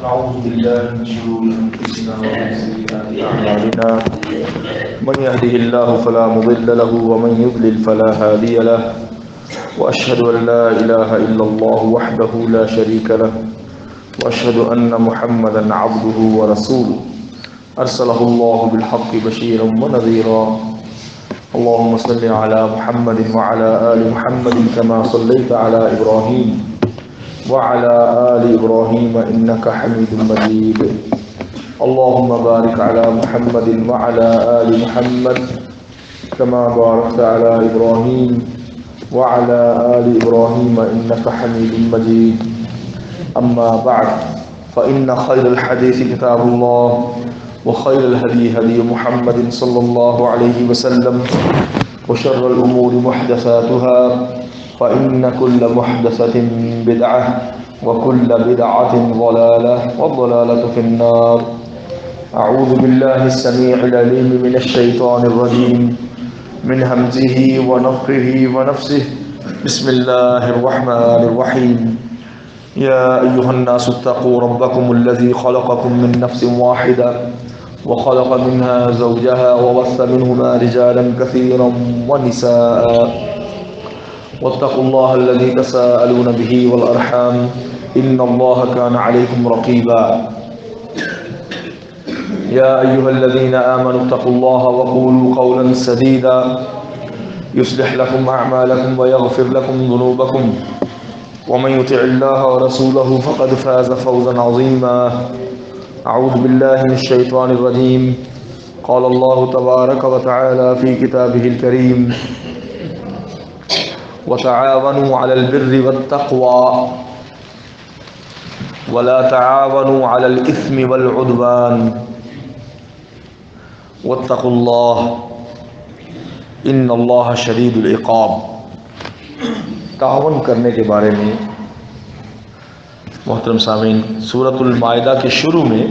ونعوذ بالله من شرور أنفسنا ومن سيئات أعمالنا من يهده الله فلا مضل له ومن يضلل فلا هادي له وأشهد أن لا إله إلا الله وحده لا شريك له وأشهد أن محمدا عبده ورسوله أرسله الله بالحق بشيرا ونذيرا اللهم صل على محمد وعلى آل محمد كما صليت على إبراهيم وعلى آل إبراهيم إنك حميد مجيد اللهم بارك على محمد وعلى آل محمد كما باركت على إبراهيم وعلى آل إبراهيم إنك حميد مجيد أما بعد فإن خير الحديث كتاب الله وخير الهدي هدي محمد صلى الله عليه وسلم وشر الأمور محدثاتها فإن كل محدثة بدعة وكل بدعة ضلالة والضلالة في النار أعوذ بالله السميع العليم من الشيطان الرجيم من همزه ونفخه ونفسه بسم الله الرحمن الرحيم يا أيها الناس اتقوا ربكم الذي خلقكم من نفس واحدة وخلق منها زوجها وبث منهما رجالا كثيرا ونساء واتقوا الله الذي تساءلون به والأرحام إن الله كان عليكم رقيبا يا أيها الذين آمنوا اتقوا الله وقولوا قولا سديدا يصلح لكم أعمالكم ويغفر لكم ذنوبكم ومن يطع الله ورسوله فقد فاز فوزا عظيما أعوذ بالله من الشيطان الرجيم قال الله تبارك وتعالى في كتابه الكريم وتعاونوا على البر والتقوى ولا تعاونوا على الإثم والعدوان واتقوا الله إن الله شديد العقاب. تعاون کرنے کے بارے میں محترم سامعین سورۃ المائدہ کے شروع میں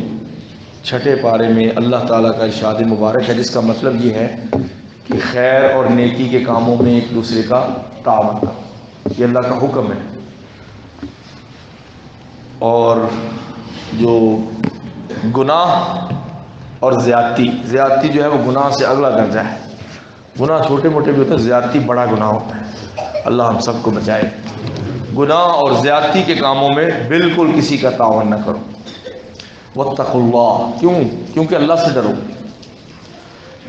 چھٹے پارے میں اللہ تعالیٰ کا ارشاد مبارک ہے جس کا مطلب یہ ہے کہ خیر اور نیکی کے کاموں میں ایک دوسرے کا تعاون کرو. یہ اللہ کا حکم ہے. اور جو گناہ اور زیادتی جو ہے وہ گناہ سے اگلا درجہ ہے. گناہ چھوٹے موٹے بھی ہوتے ہیں, زیادتی بڑا گناہ ہوتا ہے. اللہ ہم سب کو بچائے. گناہ اور زیادتی کے کاموں میں بالکل کسی کا تعاون نہ کرو. واتقوا اللہ, کیونکہ اللہ سے ڈرو.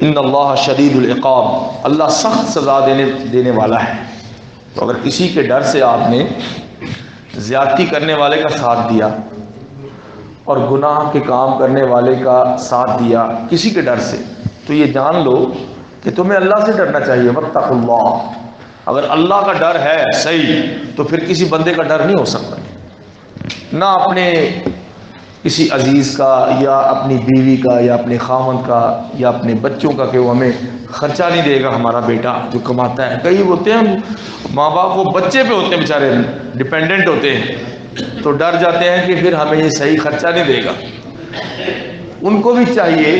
ان اللہ شدید العقاب, اللہ سخت سزا دینے والا ہے. تو اگر کسی کے ڈر سے آپ نے زیادتی کرنے والے کا ساتھ دیا اور گناہ کے کام کرنے والے کا ساتھ دیا کسی کے ڈر سے, تو یہ جان لو کہ تمہیں اللہ سے ڈرنا چاہیے. واتقوا اللہ. اگر اللہ کا ڈر ہے صحیح تو پھر کسی بندے کا ڈر نہیں ہو سکتا, نہ اپنے کسی عزیز کا یا اپنی بیوی کا یا اپنے خامند کا یا اپنے بچوں کا کہ وہ ہمیں خرچہ نہیں دے گا ہمارا بیٹا جو کماتا ہے. کئی ہوتے ہیں ماں باپ وہ بچے پہ ہوتے ہیں بیچارے ڈپینڈنٹ ہوتے ہیں تو ڈر جاتے ہیں کہ پھر ہمیں یہ صحیح خرچہ نہیں دے گا. ان کو بھی چاہیے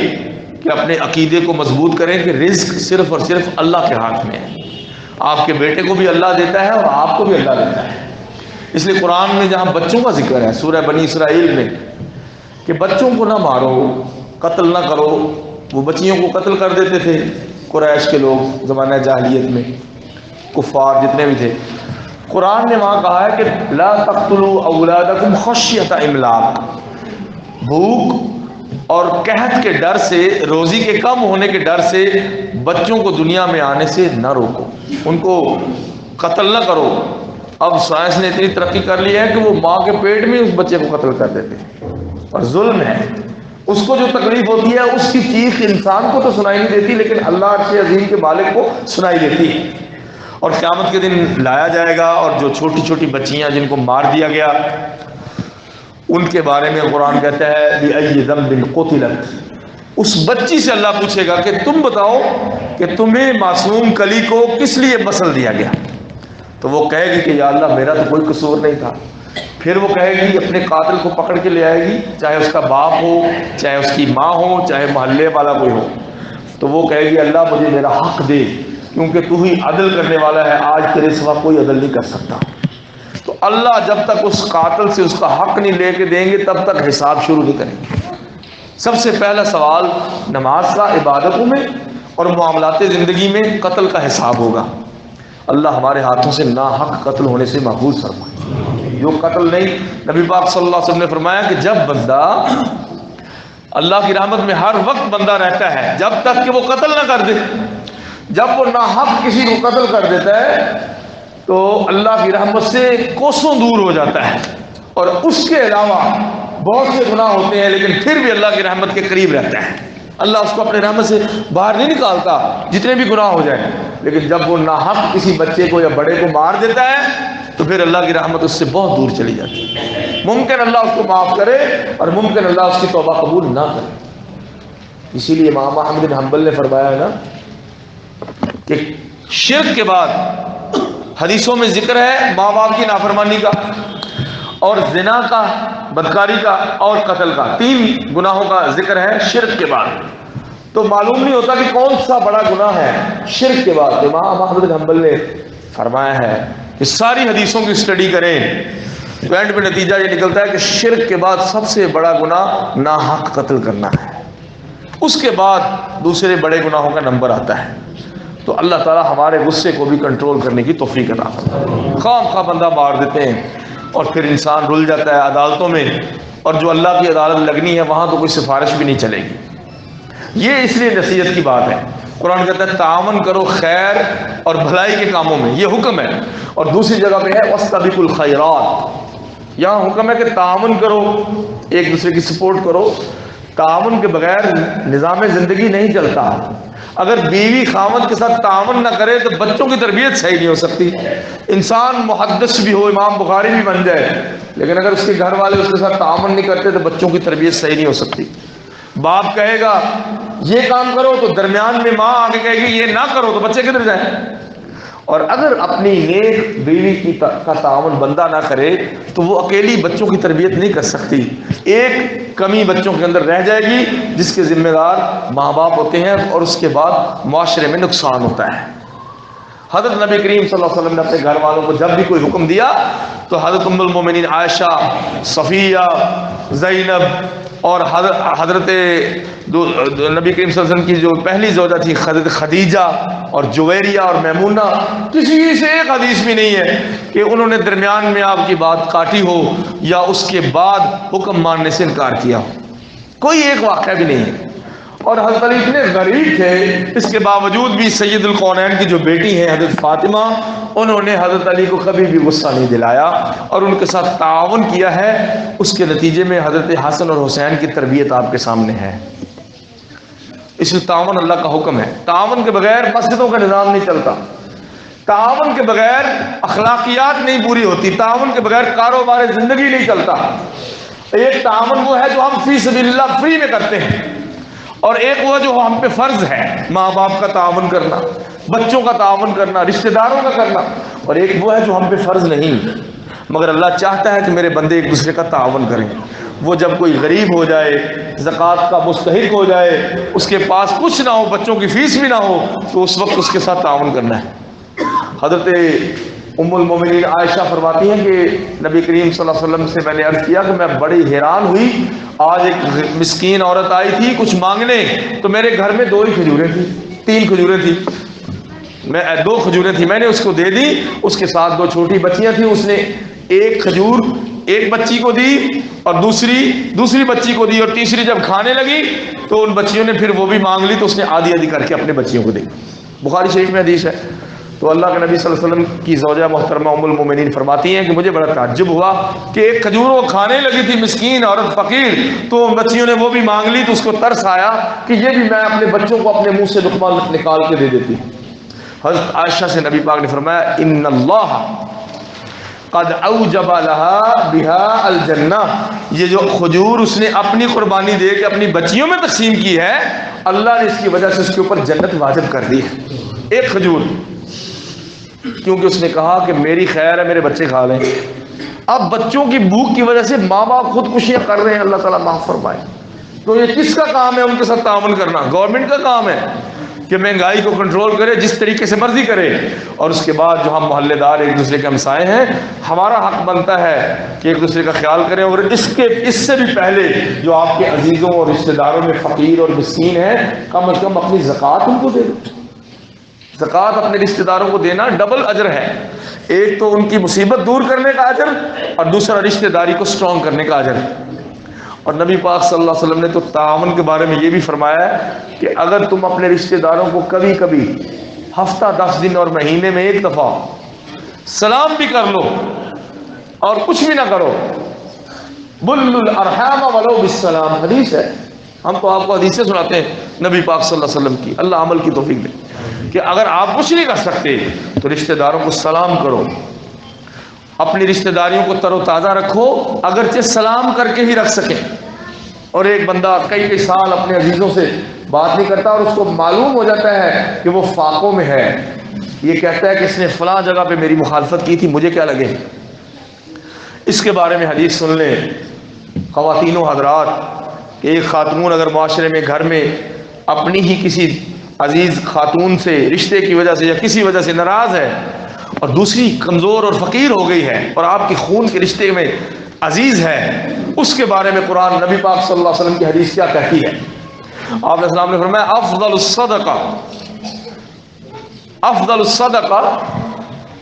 کہ اپنے عقیدے کو مضبوط کریں کہ رزق صرف اور صرف اللہ کے ہاتھ میں ہے. آپ کے بیٹے کو بھی اللہ دیتا ہے اور آپ کو بھی اللہ دیتا ہے. اس لیے قرآن میں جہاں بچوں کا ذکر ہے سورہ بنی اسرائیل میں کہ بچوں کو نہ مارو, قتل نہ کرو. وہ بچیوں کو قتل کر دیتے تھے قریش کے لوگ زمانہ جاہلیت میں, کفار جتنے بھی تھے. قرآن نے وہاں کہا ہے کہ لا تقتلوا اولادکم خشیۃ املاق, بھوک اور قحط کے ڈر سے, روزی کے کم ہونے کے ڈر سے بچوں کو دنیا میں آنے سے نہ روکو, ان کو قتل نہ کرو. اب سائنس نے اتنی ترقی کر لی ہے کہ وہ ماں کے پیٹ میں اس بچے کو قتل کر دیتے ہیں اور ظلم ہے. اس کو جو تکلیف ہوتی ہے اس کی چیخ انسان کو تو سنائی نہیں دیتی لیکن اللہ عرش عظیم کے مالک کو سنائی دیتی ہے. اور قیامت کے دن لایا جائے گا اور جو چھوٹی چھوٹی بچیاں جن کو مار دیا گیا ان کے بارے میں قرآن کہتا ہے بِأَيِّ ذَنبٍ قُتِلَتْ, اس بچی سے اللہ پوچھے گا کہ تم بتاؤ کہ تمہیں معصوم کلی کو کس لیے مسل دیا گیا. تو وہ کہے گی کہ یا اللہ میرا تو کوئی قصور نہیں تھا. پھر وہ کہے گی اپنے قاتل کو پکڑ کے لے آئے گی, چاہے اس کا باپ ہو, چاہے اس کی ماں ہو, چاہے محلے والا کوئی ہو. تو وہ کہے گی اللہ مجھے میرا حق دے کیونکہ تو ہی عدل کرنے والا ہے, آج تیرے سوا کوئی عدل نہیں کر سکتا. تو اللہ جب تک اس قاتل سے اس کا حق نہیں لے کے دیں گے تب تک حساب شروع نہیں کریں گے۔ سب سے پہلا سوال نماز کا، عبادتوں میں اور معاملات زندگی میں قتل کا حساب ہوگا۔ اللہ ہمارے ہاتھوں سے ناحق قتل ہونے سے محفوظ فرمائے۔ جو قتل نہیں، نبی پاک صلی اللہ علیہ وسلم نے فرمایا کہ جب بندہ اللہ کی رحمت میں ہر وقت بندہ رہتا ہے جب تک کہ وہ قتل نہ کر دے، جب وہ ناحق کسی کو قتل کر دیتا ہے تو اللہ کی رحمت سے کوسوں دور ہو جاتا ہے، اور اس کے علاوہ بہت سے گناہ ہوتے ہیں لیکن پھر بھی اللہ کی رحمت کے قریب رہتا ہے۔ اللہ اس کو اپنے رحمت سے باہر نہیں نکالتا جتنے بھی گناہ ہو جائیں، لیکن جب وہ ناحق کسی بچے کو یا بڑے کو مار دیتا ہے تو پھر اللہ کی رحمت اس سے بہت دور چلی جاتی ہے۔ ممکن اللہ اس کو معاف کرے اور ممکن اللہ اس کی توبہ قبول نہ کرے۔ اسی لیے امام احمد بن حنبل نے فرمایا ہے نا کہ شرک کے بعد حدیثوں میں ذکر ہے ماں باپ کی نافرمانی کا اور زنا کا، بدکاری کا اور قتل کا، 3 گناہوں کا ذکر ہے شرک کے بعد۔ تو معلوم نہیں ہوتا کہ کون سا بڑا گناہ ہے شرک کے بعد۔ امام احمد بن حنبل نے فرمایا ہے کہ ساری حدیثوں کی اسٹڈی کریں تو اینڈ پہ نتیجہ یہ نکلتا ہے کہ شرک کے بعد سب سے بڑا گناہ ناحق قتل کرنا ہے، اس کے بعد دوسرے بڑے گناہوں کا نمبر آتا ہے۔ تو اللہ تعالیٰ ہمارے غصے کو بھی کنٹرول کرنے کی توفیق عطا فرمائے۔ خواہ خواہ بندہ مار دیتے ہیں اور پھر انسان رل جاتا ہے عدالتوں میں، اور جو اللہ کی عدالت لگنی ہے وہاں تو کوئی سفارش بھی نہیں چلے گی۔ یہ اس لیے نصیحت کی بات ہے۔ قرآن کہتا ہے تعاون کرو خیر اور بھلائی کے کاموں میں، یہ حکم ہے، اور دوسری جگہ پہ ہے وَاسْتَبِقُوا الْخَيْرَاتِ، یہاں حکم ہے کہ تعاون کرو، ایک دوسرے کی سپورٹ کرو۔ تعاون کے بغیر نظام زندگی نہیں چلتا۔ اگر بیوی خاوند کے ساتھ تعاون نہ کرے تو بچوں کی تربیت صحیح نہیں ہو سکتی۔ انسان محدث بھی ہو، امام بخاری بھی بن جائے، لیکن اگر اس کے گھر والے اس کے ساتھ تعاون نہیں کرتے تو بچوں کی تربیت صحیح نہیں ہو سکتی۔ باپ کہے گا یہ کام کرو تو درمیان میں ماں آگے کہے گی یہ نہ کرو تو بچے کدھر جائیں۔ اور اگر اپنی نیک بیوی کا تعاون بندہ نہ کرے تو وہ اکیلی بچوں کی تربیت نہیں کر سکتی، ایک کمی بچوں کے اندر رہ جائے گی جس کے ذمہ دار ماں باپ ہوتے ہیں، اور اس کے بعد معاشرے میں نقصان ہوتا ہے۔ حضرت نبی کریم صلی اللہ علیہ وسلم نے اپنے گھر والوں کو جب بھی کوئی حکم دیا تو حضرت ام المومنین عائشہ، صفیہ، زینب اور حضرت نبی کریم صلی اللہ علیہ وسلم کی جو پہلی زوجہ تھی حضرت خدیجہ اور جویریہ اور میمونہ، کسی سے ایک حدیث بھی نہیں ہے کہ انہوں نے درمیان میں آپ کی بات کاٹی ہو یا اس کے بعد حکم ماننے سے انکار کیا ہو، کوئی ایک واقعہ بھی نہیں ہے۔ اور حضرت علی اتنے غریب تھے، اس کے باوجود بھی سید القونین کی جو بیٹی ہیں حضرت فاطمہ، انہوں نے حضرت علی کو کبھی بھی غصہ نہیں دلایا اور ان کے ساتھ تعاون کیا ہے۔ اس کے نتیجے میں حضرت حسن اور حسین کی تربیت آپ کے سامنے ہے۔ اس لیے تعاون اللہ کا حکم ہے۔ تعاون کے بغیر مسجدوں کا نظام نہیں چلتا، تعاون کے بغیر اخلاقیات نہیں پوری ہوتی، تعاون کے بغیر کاروبار زندگی نہیں چلتا۔ ایک تعاون وہ ہے جو ہم فی سبیل اللہ فری میں کرتے ہیں، اور ایک وہ جو ہم پہ فرض ہے، ماں باپ کا تعاون کرنا، بچوں کا تعاون کرنا، رشتہ داروں کا کرنا، اور ایک وہ ہے جو ہم پہ فرض نہیں، مگر اللہ چاہتا ہے کہ میرے بندے ایک دوسرے کا تعاون کریں۔ وہ جب کوئی غریب ہو جائے، زکوٰۃ کا مستحق ہو جائے، اس کے پاس کچھ نہ ہو، بچوں کی فیس بھی نہ ہو، تو اس وقت اس کے ساتھ تعاون کرنا ہے۔ حضرت ام المومنین عائشہ فرماتی ہیں کہ نبی کریم صلی اللہ علیہ وسلم سے میں نے عرض کیا کہ میں بڑی حیران ہوئی، آج ایک مسکین عورت آئی تھی کچھ مانگنے، تو میرے گھر میں 2 ہی کھجوریں تھیں، 3 کھجوریں تھیں، 2 کھجوریں تھیں، میں نے اس کو دے دی، اس کے ساتھ 2 چھوٹی بچیاں تھیں، اس نے ایک کھجور ایک بچی کو دی اور دوسری بچی کو دی، اور تیسری جب کھانے لگی تو ان بچیوں نے پھر وہ بھی مانگ لی، تو اس نے آدھی آدھی کر کے اپنے بچیوں کو دی۔ بخاری شریف میں حدیث ہے۔ تو اللہ کے نبی صلی اللہ علیہ وسلم کی زوجہ محترمہ ام المومنین فرماتی ہیں کہ مجھے بڑا تعجب ہوا کہ ایک کھجور وہ کھانے لگی تھی، مسکین عورت فقیر، تو بچیوں نے وہ بھی مانگ لی، تو اس کو ترس آیا کہ یہ بھی میں اپنے بچوں کو اپنے منہ سے لقمہ نکال کے دے دیتی۔ حضرت عائشہ سے نبی پاک نے فرمایا ان اللہ قد اوجب لها بها الجنہ، یہ جو کھجور اس نے اپنی قربانی دے کے اپنی بچیوں میں تقسیم کی ہے، اللہ نے اس کی وجہ سے اس کے اوپر جنت واجب کر دی ہے، ایک کھجور، کیونکہ اس نے کہا کہ میری خیر ہے میرے بچے کھا لیں۔ اب بچوں کی بھوک کی وجہ سے ماں باپ خودکشیاں کر رہے ہیں، اللہ تعالیٰ معاف فرمائے۔ تو یہ کس کا کام ہے ان کے ساتھ تعاون کرنا؟ گورنمنٹ کا کام ہے، کہ مہنگائی کو کنٹرول کرے، جس طریقے سے مرضی کرے، اور اس کے بعد جو ہم محلے دار ایک دوسرے کے ہمسائے ہیں، ہمارا حق بنتا ہے کہ ایک دوسرے کا خیال کریں، اور اس سے بھی پہلے جو آپ کے عزیزوں اور رشتہ داروں میں فقیر اور مسکین ہیں، کم از کم اپنی زکوٰۃ ان کو دے دو۔ زکوٰۃ اپنے رشتہ داروں کو دینا ڈبل اجر ہے، ایک تو ان کی مصیبت دور کرنے کا اجر، اور دوسرا رشتہ داری کو سٹرونگ کرنے کا اجر۔ اور نبی پاک صلی اللہ علیہ وسلم نے تو تعاون کے بارے میں یہ بھی فرمایا ہے کہ اگر تم اپنے رشتہ داروں کو کبھی کبھی ہفتہ 10 دن اور مہینے میں ایک دفعہ سلام بھی کر لو اور کچھ بھی نہ کرو، بلوا الارحام ولو بالسلام، حدیث ہے، ہم تو آپ کو حدیثیں سناتے ہیں نبی پاک صلی اللہ علیہ وسلم کی، اللہ عمل کی توفیق دے، کہ اگر آپ کچھ نہیں کر سکتے تو رشتہ داروں کو سلام کرو، اپنی رشتہ داریوں کو تر و تازہ رکھو، اگرچہ سلام کر کے ہی رکھ سکیں۔ اور ایک بندہ کئی سال اپنے عزیزوں سے بات نہیں کرتا اور اس کو معلوم ہو جاتا ہے کہ وہ فاقوں میں ہے، یہ کہتا ہے کہ اس نے فلاں جگہ پہ میری مخالفت کی تھی، مجھے کیا لگے۔ اس کے بارے میں حدیث سن لیں خواتین و حضرات، کہ ایک خاتون اگر معاشرے میں گھر میں اپنی ہی کسی عزیز خاتون سے رشتے کی وجہ سے یا کسی وجہ سے ناراض ہے، اور دوسری کمزور اور فقیر ہو گئی ہے اور آپ کی خون کے رشتے میں عزیز ہے، اس کے بارے میں قرآن نبی پاک صلی اللہ علیہ وسلم کی حدیث کیا کہتی ہے؟ آپ علیہ السلام نے فرمایا افضل الصدقہ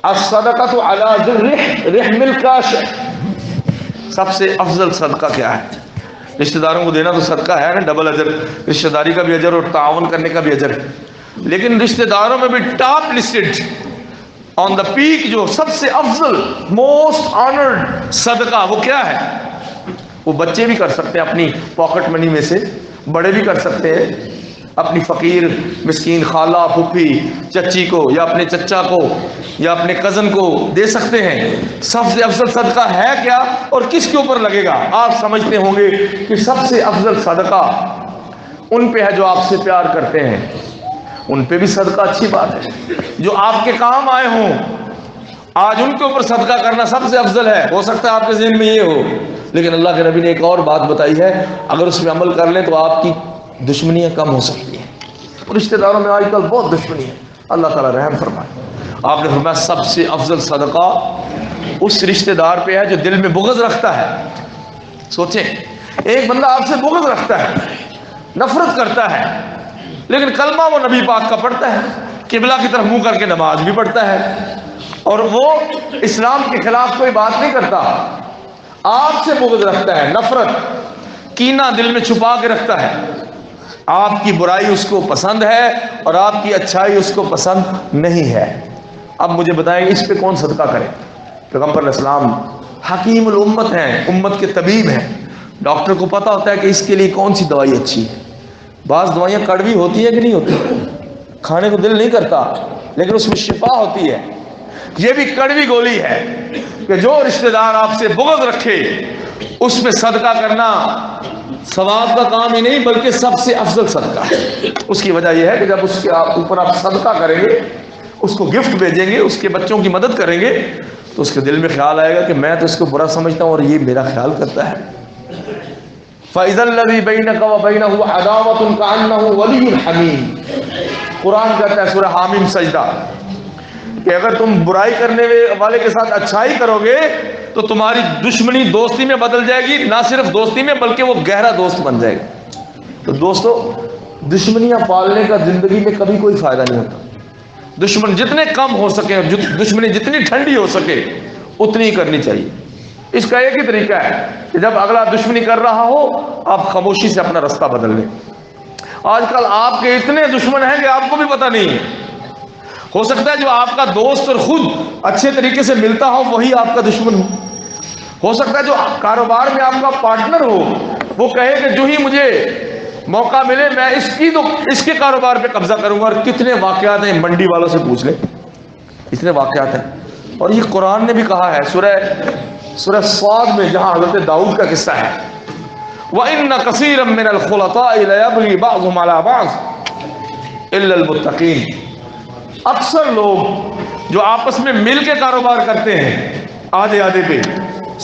الصدقۃ علی ذی رحم الکاشف، سب سے افضل صدقہ کیا ہے؟ رشتہ داروں کو دینا تو صدقہ ہے نا، ڈبل اجر، رشتہ داری کا بھی اجر اور تعاون کرنے کا بھی اجر، لیکن رشتہ داروں میں بھی top listed on the peak, جو سب سے افضل موسٹ آنرڈ صدقہ وہ کیا ہے؟ وہ بچے بھی کر سکتے ہیں اپنی پاکٹ منی میں سے، بڑے بھی کر سکتے ہیں، اپنی فقیر مسکین خالہ پھوپھی چچی کو یا اپنے چچا کو یا اپنے کزن کو دے سکتے ہیں۔ سب سے افضل صدقہ ہے کیا اور کس کے اوپر لگے گا؟ آپ سمجھتے ہوں گے کہ سب سے افضل صدقہ ان پہ ہے جو آپ سے پیار کرتے ہیں، ان پہ بھی صدقہ اچھی بات ہے، جو آپ کے کام آئے ہوں آج ان کے اوپر صدقہ کرنا سب سے افضل ہے۔ ہو سکتا ہے آپ کے ذہن میں یہ ہو، لیکن اللہ کے نبی نے ایک اور بات بتائی ہے، اگر اس میں عمل کر لیں تو آپ کی دشمنیاں کم ہو سکتی ہیں۔ رشتہ داروں میں آج کل بہت دشمنی ہے، اللہ تعالیٰ رحم فرمائے۔ آپ نے فرمایا سب سے افضل صدقہ اس رشتہ دار پہ ہے جو دل میں بغض رکھتا ہے۔ سوچیں، ایک بندہ آپ سے بغض رکھتا ہے، نفرت کرتا ہے، لیکن کلمہ وہ نبی پاک کا پڑھتا ہے، قبلہ کی طرف منہ کر کے نماز بھی پڑھتا ہے، اور وہ اسلام کے خلاف کوئی بات نہیں کرتا، آپ سے بغض رکھتا ہے، نفرت کینہ دل میں چھپا کے رکھتا ہے، آپ کی برائی اس کو پسند ہے اور آپ کی اچھائی اس کو پسند نہیں ہے۔ اب مجھے بتائیں اس پہ کون صدقہ کرے؟ پیغمبر علیہ السلام حکیم الامت ہیں، امت کے طبیب ہیں، ڈاکٹر کو پتہ ہوتا ہے کہ اس کے لیے کون سی دوائی اچھی ہے۔ بعض دوائیاں کڑوی ہوتی ہیں کہ نہیں ہوتی، کھانے کو دل نہیں کرتا، لیکن اس میں شفا ہوتی ہے۔ یہ بھی کڑوی گولی ہے کہ جو رشتہ دار آپ سے بغض رکھے اس میں صدقہ کرنا ثواب کا کام ہی نہیں بلکہ سب سے افضل صدقہ ہے۔ اس کی وجہ یہ ہے کہ جب اس کے اوپر آپ صدقہ کریں گے، اس کو گفٹ بھیجیں گے، اس کے بچوں کی مدد کریں گے، تو اس کے دل میں خیال آئے گا کہ میں تو اس کو برا سمجھتا ہوں اور یہ میرا خیال کرتا ہے۔ فَإِذَا الَّذِي بَيْنَكَ وَبَيْنَهُ عَدَاوَةٌ كَأَنَّهُ وَلِيٌّ حَمِيمٌ، قرآن کہتا ہے سورہ حامیم سجدہ کہ اگر تم برائی کرنے والے کے ساتھ اچھائی کرو گے تو تمہاری دشمنی دوستی میں بدل جائے گی، نہ صرف دوستی میں بلکہ وہ گہرا دوست بن جائے گا۔ تو دوستو، دشمنیاں پالنے کا زندگی میں کبھی کوئی فائدہ نہیں ہوتا۔ دشمن جتنے کم ہو سکے اور دشمنی جتنی ٹھنڈی ہو سکے اتنی ہی کرنی چاہیے۔ اس کا ایک ہی طریقہ ہے کہ جب اگلا دشمنی کر رہا ہو آپ خاموشی سے اپنا رستہ بدل لیں۔ آج کل آپ کے اتنے دشمن ہیں کہ آپ کو بھی پتہ نہیں ہے، ہو سکتا ہے جو آپ کا دوست اور خود اچھے طریقے سے ملتا ہو وہی آپ کا دشمن ہو سکتا ہے جو کاروبار میں آپ کا پارٹنر ہو وہ کہے کہ جو ہی مجھے موقع ملے میں اس کے کاروبار پہ قبضہ کروں گا۔ اور کتنے واقعات ہیں، منڈی والوں سے پوچھ لیں، اتنے واقعات ہیں۔ اور یہ قرآن نے بھی کہا ہے سورہ صاد میں، جہاں حضرت داؤد کا قصہ ہے، وَإِنَّ كَثِيرًا مِّنَ الْخُلَطَاءِ لَيَبْغِي بَعْضُهُمْ عَلَىٰ بَعْضٍ إِلَّا الْمُتَّقِينَ، اکثر لوگ جو آپس میں مل کے کاروبار کرتے ہیں آدھے آدھے پہ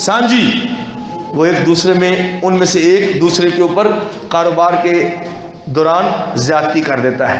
سانجی، وہ ایک دوسرے میں ان میں سے ایک دوسرے کے اوپر کاروبار کے دوران زیادتی کر دیتا ہے۔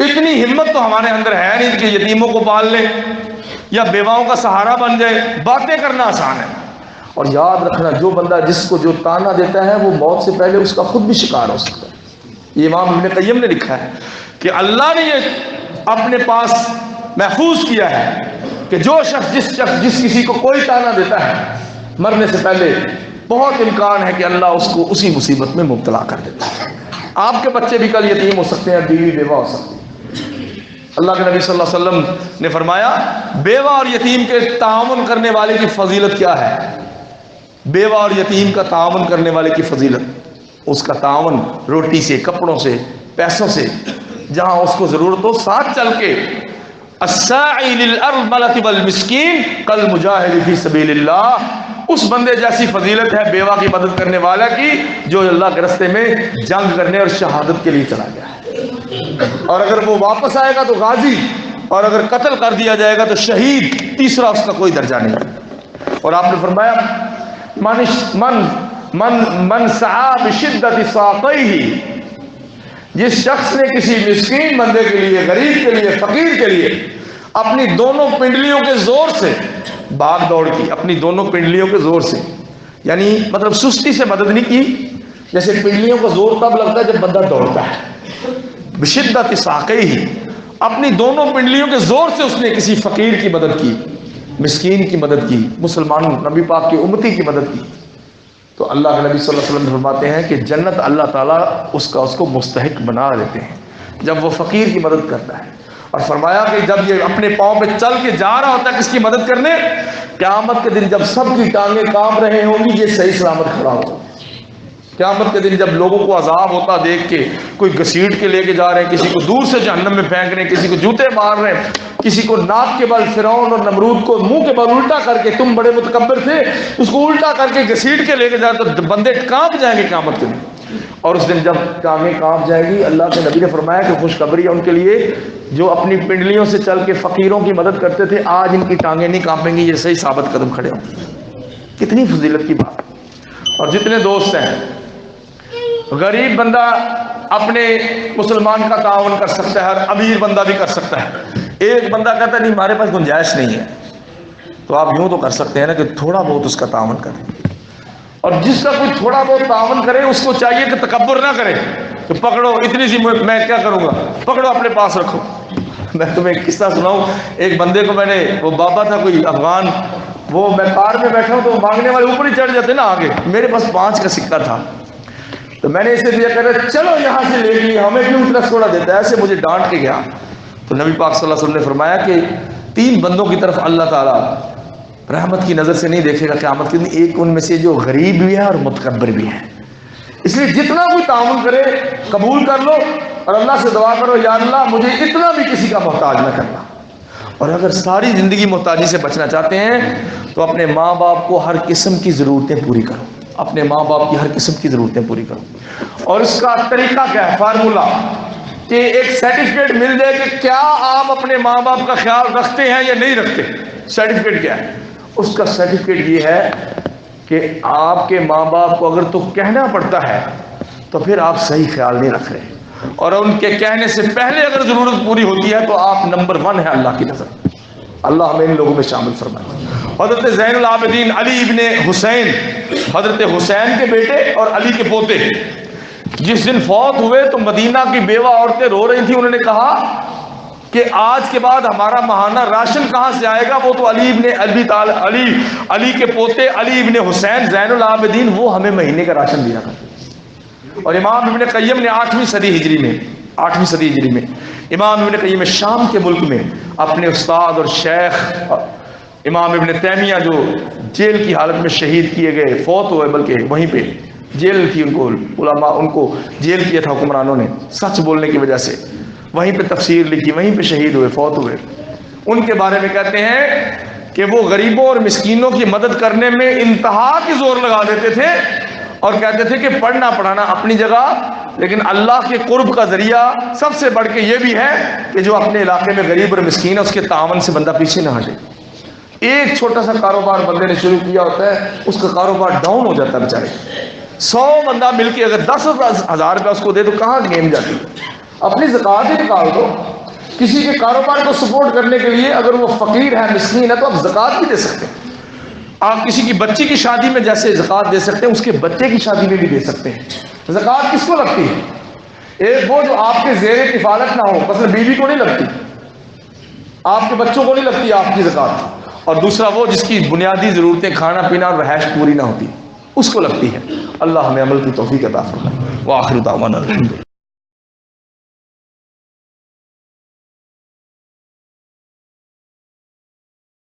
اتنی ہمت تو ہمارے اندر ہے نہیں کہ یتیموں کو پال لے یا بیواؤں کا سہارا بن جائے. باتیں کرنا آسان ہے. اور یاد رکھنا جو بندہ جس کو جو تانا دیتا ہے وہ موت سے پہلے اس کا خود بھی شکار ہو سکتا ہے. یہ امام ابن قیم نے لکھا ہے کہ اللہ نے یہ اپنے پاس محفوظ کیا ہے کہ جو شخص جس کسی کو کوئی تانا دیتا ہے مرنے سے پہلے بہت امکان ہے کہ اللہ اس کو اسی مصیبت میں مبتلا کر دیتا ہے. آپ کے بچے بھی کل یتیم ہو سکتے ہیں, بیوی بیوہ ہو سکتے ہیں. اللہ کے نبی صلی اللہ علیہ وسلم نے فرمایا بیوہ اور یتیم کے تعاون کرنے والے کی فضیلت کیا ہے. بیوہ اور یتیم کا تعاون کرنے والے کی فضیلت, اس کا تعاون روٹی سے, کپڑوں سے, پیسوں سے, جہاں اس کو ضرورت ہو ساتھ چل کے. الساعی للارملۃ والمسکین کالمجاہد فی سبیل اللہ, اس بندے جیسی فضیلت ہے بیوہ کی مدد کرنے والا کی جو اللہ کے راستے میں جنگ کرنے اور شہادت کے لیے چلا گیا ہے. اور اگر وہ واپس آئے گا تو غازی, اور اگر قتل کر دیا جائے گا تو شہید, تیسرا اس کا کوئی درجہ نہیں. اور آپ نے فرمایا من سعى بشدت ساقیہ, جس شخص نے کسی مسکین بندے کے لیے, غریب کے لیے, فقیر کے لیے اپنی دونوں پنڈلیوں کے زور سے بھاگ دوڑ کی, اپنی دونوں پنڈلیوں کے زور سے, یعنی مطلب سستی سے مدد نہیں کی. جیسے پنڈلیوں کا زور تب لگتا ہے جب بندہ دوڑتا ہے. بشدت ساقیہ, اپنی دونوں پنڈلیوں کے زور سے اس نے کسی فقیر کی مدد کی, مسکین کی مدد کی, مسلمان نبی پاک کی امتی کی مدد کی. تو اللہ کے نبی صلی اللہ علیہ وسلم فرماتے ہیں کہ جنت اللہ تعالیٰ اس کو مستحق بنا دیتے ہیں جب وہ فقیر کی مدد کرتا ہے. اور فرمایا کہ جب یہ اپنے پاؤں پہ چل کے جا رہا ہوتا ہے کس کی مدد کرنے, قیامت کے دن جب سب کی ٹانگیں کانپ رہے ہوں گی یہ صحیح سلامت کھڑا ہوگا. قیامت کے دن جب لوگوں کو عذاب ہوتا دیکھ کے, کوئی گھسیٹ کے لے کے جا رہے ہیں, کسی کو دور سے جہنم میں پھینک رہے ہیں, کسی کو جوتے مار رہے ہیں, کسی کو ناک کے بل فرعون اور نمرود کو منہ کے بل الٹا کر کے, تم بڑے متکبر تھے, اس کو الٹا کر کے گھسیٹ کے لے کے جا تو بندے کانپ جائیں گے قیامت کے دن. اور اس دن جب ٹانگیں کانپ جائیں گی, اللہ کے نبی نے فرمایا کہ خوشخبری ہے ان کے لیے جو اپنی پنڈلیوں سے چل کے فقیروں کی مدد کرتے تھے, آج ان کی ٹانگیں نہیں کانپیں گی, یہ صحیح ثابت قدم کھڑے ہوں گے. کتنی فضیلت کی بات. اور جتنے دوست ہیں, غریب بندہ اپنے مسلمان کا تعاون کر سکتا ہے, اور امیر بندہ بھی کر سکتا ہے. ایک بندہ کہتا ہے نہیں ہمارے پاس گنجائش نہیں ہے, تو آپ یوں تو کر سکتے ہیں نا کہ تھوڑا بہت اس کا تعاون کریں. اور جس کا کوئی تھوڑا بہت تعاون کرے اس کو چاہیے کہ تکبر نہ کرے کہ پکڑو اتنی سی میں کیا کروں گا, پکڑو اپنے پاس رکھو. میں تمہیں ایک قصہ سناؤں. ایک بندے کو میں نے, وہ بابا تھا کوئی افغان, وہ میں کار میں بیٹھا ہوں تو مانگنے والے اوپر ہی چڑھ جاتے نا آگے, میرے پاس 5 کا سکہ تھا تو میں نے اسے دیا, کہہ رہا چلو یہاں سے لے لیے, ہمیں کیوں اتنا تھوڑا دیتا ہے, ایسے مجھے ڈانٹ کے گیا. تو نبی پاک صلی اللہ علیہ وسلم نے فرمایا کہ 3 بندوں کی طرف اللہ تعالیٰ رحمت کی نظر سے نہیں دیکھے گا قیامت کے دن, ایک ان میں سے جو غریب بھی ہے اور متکبر بھی ہے. اس لیے جتنا کوئی تعاون کرے قبول کر لو, اور اللہ سے دعا کرو یا اللہ مجھے اتنا بھی کسی کا محتاج نہ کرنا. اور اگر ساری زندگی محتاجی سے بچنا چاہتے ہیں تو اپنے ماں باپ کو ہر قسم کی ضرورتیں پوری کرو, اپنے ماں باپ کی ہر قسم کی ضرورتیں پوری کرو. اور اس کا طریقہ کیا ہے, فارمولہ, کہ ایک سرٹیفکیٹ مل جائے کہ کیا آپ اپنے ماں باپ کا خیال رکھتے ہیں یا نہیں رکھتے. سرٹیفکیٹ کیا ہے, اس کا سرٹیفکیٹ یہ ہے کہ آپ کے ماں باپ کو اگر تو کہنا پڑتا ہے تو پھر آپ صحیح خیال نہیں رکھ رہے, اور ان کے کہنے سے پہلے اگر ضرورت پوری ہوتی ہے تو آپ نمبر 1 ہے اللہ کی نظر. اللہ ہمیں ان لوگوں میں شامل فرمائے. حضرت زین العابدین علی ابن حسین, حضرت حسین کے بیٹے اور علی کے پوتے, جس دن فوت ہوئے تو مدینہ کی بیوہ عورتیں رو رہی تھیں. انہوں نے کہا کہ آج کے بعد ہمارا ماہانہ راشن کہاں سے آئے گا, وہ تو علی کے پوتے علی ابن حسین زین العابدین وہ ہمیں مہینے کا راشن دیا کرتے. اور امام ابن قیم نے 8ویں صدی ہجری میں امام ابن قیم شام کے ملک میں اپنے استاد اور شیخ امام ابن تیمیہ جو جیل کی حالت میں شہید کیے گئے, فوت ہوئے, بلکہ وہیں پہ جیل تھی ان کو, علماء ان کو جیل کیا تھا حکمرانوں نے سچ بولنے کی وجہ سے, وہیں پہ تفسیر لکھی, وہیں پہ شہید ہوئے, فوت ہوئے. ان کے بارے میں کہتے ہیں کہ وہ غریبوں اور مسکینوں کی مدد کرنے میں انتہا کی زور لگا دیتے تھے, اور کہتے تھے کہ پڑھنا پڑھانا اپنی جگہ, لیکن اللہ کے قرب کا ذریعہ سب سے بڑھ کے یہ بھی ہے کہ جو اپنے علاقے میں غریب اور مسکین ہے اس کے تعاون سے بندہ پیچھے نہ ہٹے. ایک چھوٹا سا کاروبار بندے نے شروع کیا ہوتا ہے, اس کا کاروبار ڈاؤن ہو جاتا ہے بیچارے. 100 بندہ مل کے اگر 10,000 روپیہ اس کو دے تو کہاں گیم جاتی. اپنی زکات ہی نکال دو, کسی کے کاروبار کو سپورٹ کرنے کے لیے اگر وہ فقیر ہے، مسکین ہے، تو آپ زکوٰۃ بھی دے سکتے ہیں۔ آپ کسی کی بچی کی شادی میں جیسے زکوٰۃ دے سکتے ہیں، اس کے بچے کی شادی میں بھی دے سکتے ہیں۔ زکوٰۃ کس کو لگتی ہے؟ ایک وہ جو آپ کے زیر کفالت نہ ہو، مثلا بیوی کو نہیں لگتی، آپ کے بچوں کو نہیں لگتی آپ کی زکوٰۃ، اور دوسرا وہ جس کی بنیادی ضرورتیں کھانا پینا اور رہائش پوری نہ ہوتی، اس کو لگتی ہے۔ اللہ ہمیں عمل کی توفیق عطا فرمائے۔ وآخر دعوانا الحمدللہ۔